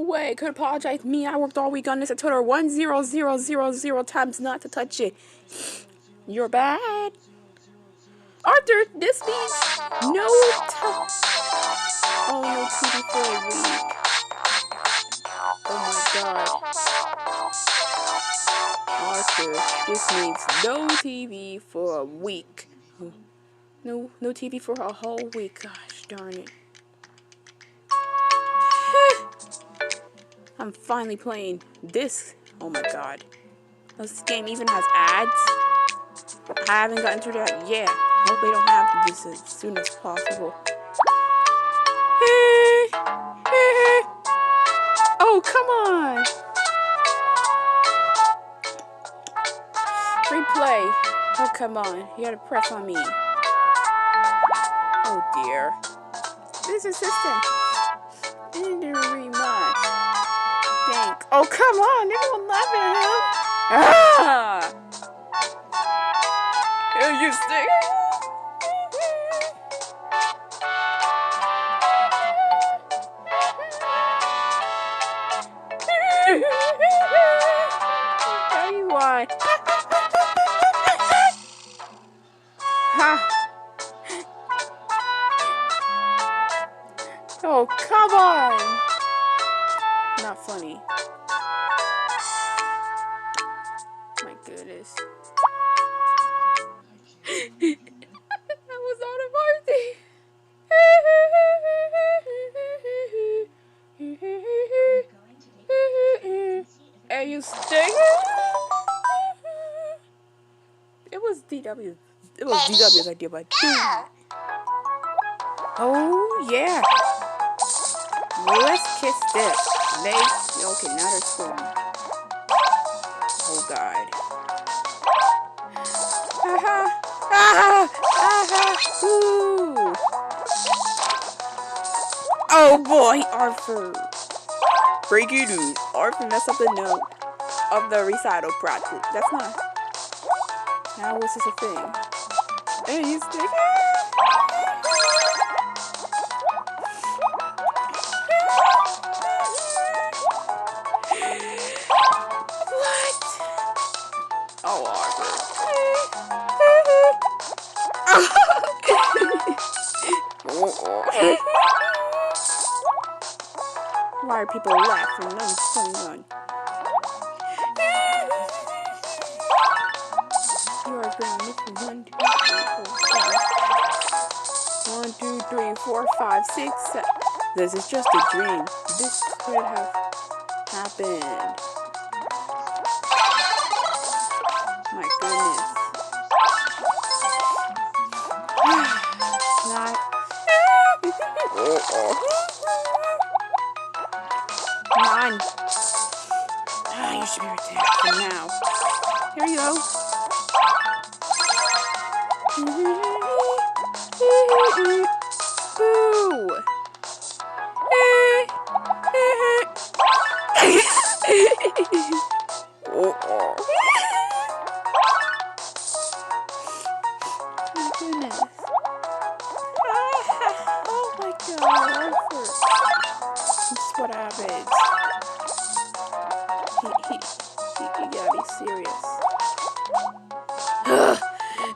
way. Could apologize. Me, I worked all week on this. I told her 1,0,0,0 times not to touch it. You're bad. Arthur, this means no Oh, no TV for a week. Oh my god. Arthur, this means no TV for a week. No TV for a whole week. Gosh darn it. I'm finally playing this. Oh my god. This game even has ads. I haven't gotten through that yet. Hope they don't have this as soon as possible. Oh, come on. Free play. Oh, come on. You gotta press on me. Oh, dear. This assistant. Didn't do really much. Thanks. Oh, come on. Everyone laughing at him. Ah! Are you sick? How you want? Ha! Oh, come on! Not funny. My goodness. That was not a party. Are you singing? It was DW. It was DW's idea, but oh yeah. Let's kiss this. Okay, now they're swimming. Oh god. Haha. Aha. Aha. Ooh. Oh boy, Arthur. Breaking news. Arthur messed up the note of the recital project. That's not. How was this a thing? And he's taking. What? Oh, Arthur. Why are people laughing? Nothing's going on. You are going missing 1, 2, 3, 4, 5, 6, 7. This is just a dream. This could have happened. My goodness. Not. Come on. You should be right there for now. Here you go. Boo. My goodness. Oh my god, Arthur. This is what happens. You gotta be serious.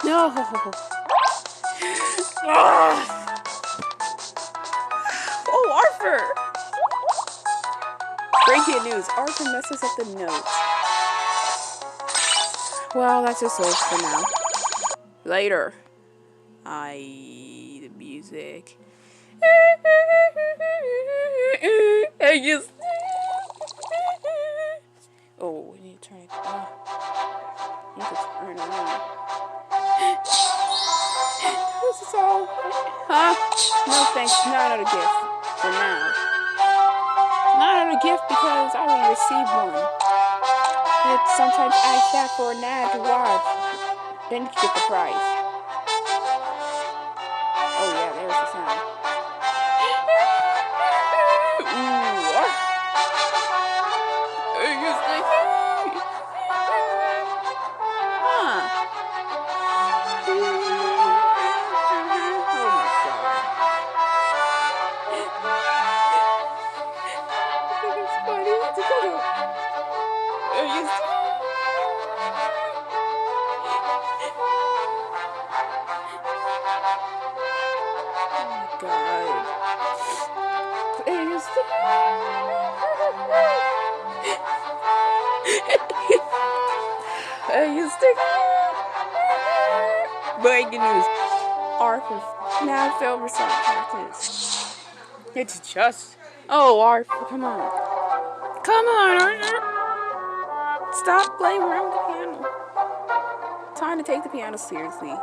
No. Oh, Arthur. Breaking news. Arthur messes up the notes. Well, that's just all for now. Later. The music. Oh, we need to turn it on. We need to turn it on. This is all. Huh? No thanks. Not another gift. For now. Not another gift because I already received one. It sometimes asks that for an ad to watch. Then you get the prize. Oh yeah, there's the sound. funny. It's because of... Are you still... God. Are you still... Are you still... Breaking news. Arthur now failed recital practice. It's just... Oh, Arthur, come on. Come on, Arthur. Stop playing around with the piano. Time to take the piano seriously.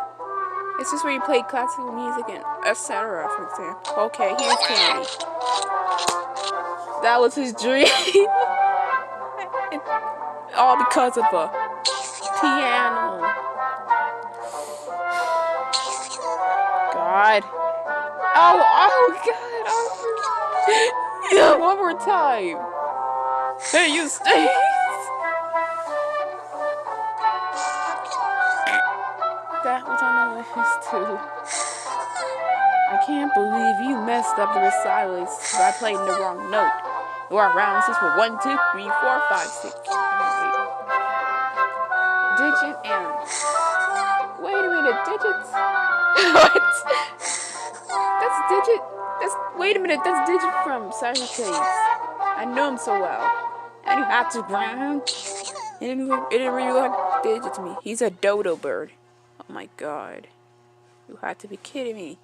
It's just where you play classical music and etc. for example. Okay, here's Candy. That was his dream. All because of a piano. God. Oh God, Arthur. Yeah, one more time. Hey, you stay. That was on the list too. I can't believe you messed up the recitals by playing the wrong note. Your rounds is for 1, 2, 3, 4, 5, 6, 7, 8. Digit and... Wait a minute, digits? What? That's digit... Wait a minute, that's digit from Silent Chase. I know him so well. And you have to ground. It didn't really look like digit to me. He's a dodo bird. Oh my God. You had to be kidding me.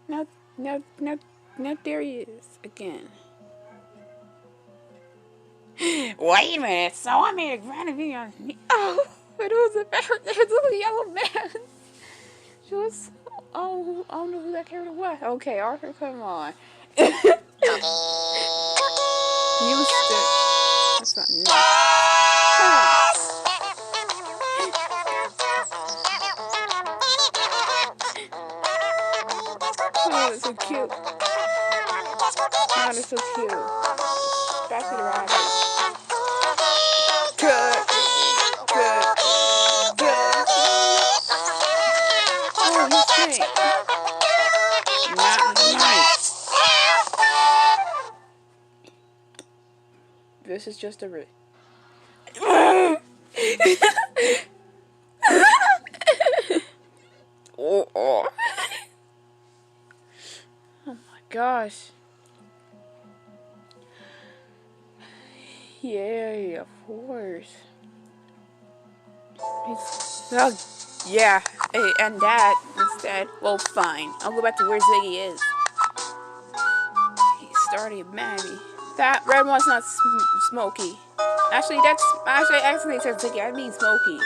Now there he is again. Wait a minute, so I made a grand video on me. Oh, it was a little yellow man. Just, oh, I don't know who that character was. Okay, Arthur, come on. You stick. That's not enough. Oh, it's so cute. Oh, it's so cute. Back to the rabbit. Good. Oh, he's great. Not nice. This is just a oh my gosh. Yeah, of course. Yeah, hey, and that instead. Well, fine. I'll go back to where Ziggy is. He's starting Maddie. That red one's not Smokey. Actually, I said Ziggy. I mean Smokey.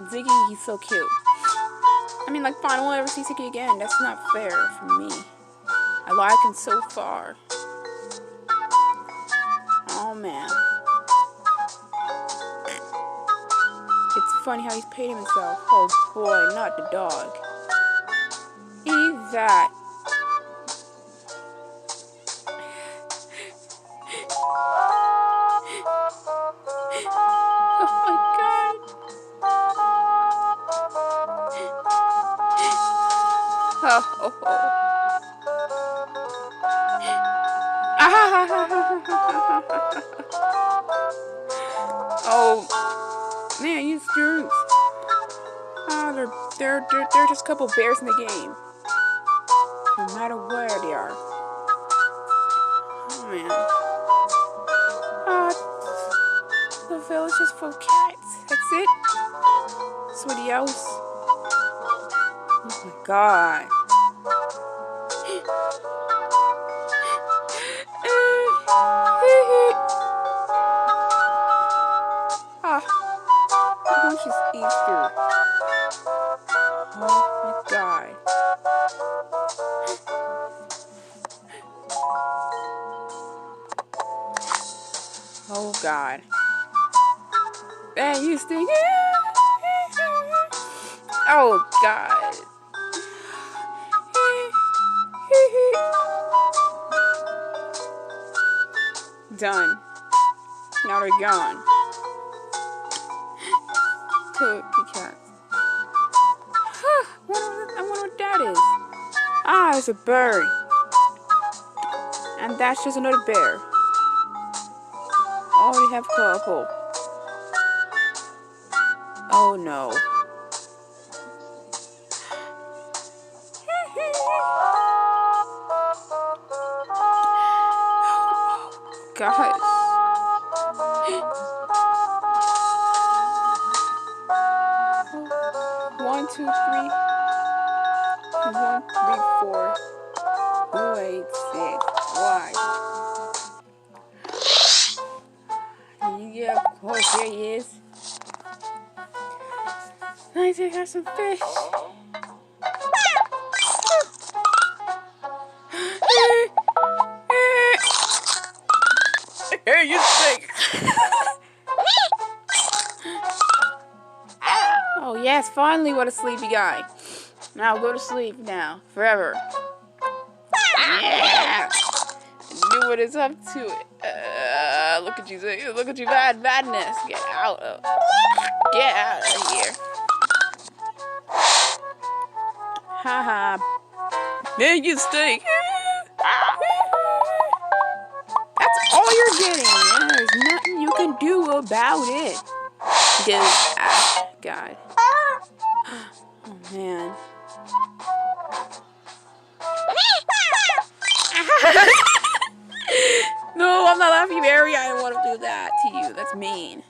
Ziggy, he's so cute. I mean, like, fine, I won't ever see Ziggy again. That's not fair for me. I like him so far. Oh man. It's funny how he's paid himself. Oh boy, not the dog. Eat that. Oh my God. Oh. Oh man, you jerks. They're just a couple bears in the game. No matter where they are. Oh man. The village is full of cats. That's it? Somebody else? Oh my God. Which is Easter. Oh my God. Oh God. Man, you stink. Oh God. Done. Now they're gone. Cookie cats. I wonder what that is. Ah, it's a bird. And that's just another bear. Already have a couple. Oh no. Guys. 1, 2, 3. 1, 3, 4. 8, 6. Why? Yeah, of course, there he is. I think I have some fish. Hey, you stink! Oh yes, finally, what a sleepy guy. Now go to sleep now, forever. Yeah! Do what is up to it. Look at you, madness. Get out of here. Haha. Man, you stink. That's all you're getting. There's nothing you can do about it. God. Oh, man. No, I'm not laughing, Mary. I don't want to do that to you. That's mean.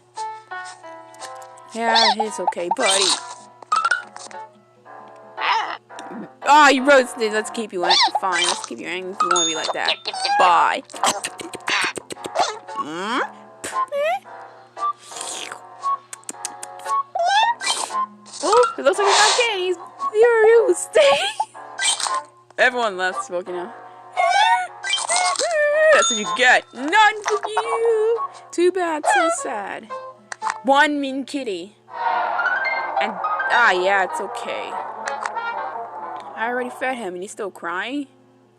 Yeah, it's okay, buddy. Oh, you roasted. Let's keep you fine. Let's keep you angry if you want to be like that. Bye. Oh, it looks like he's not getting. He's furious. Everyone left smoking now. That's what you get. None for you. Too bad. So sad. One mean kitty. And yeah, it's okay. I already fed him, and he's still crying.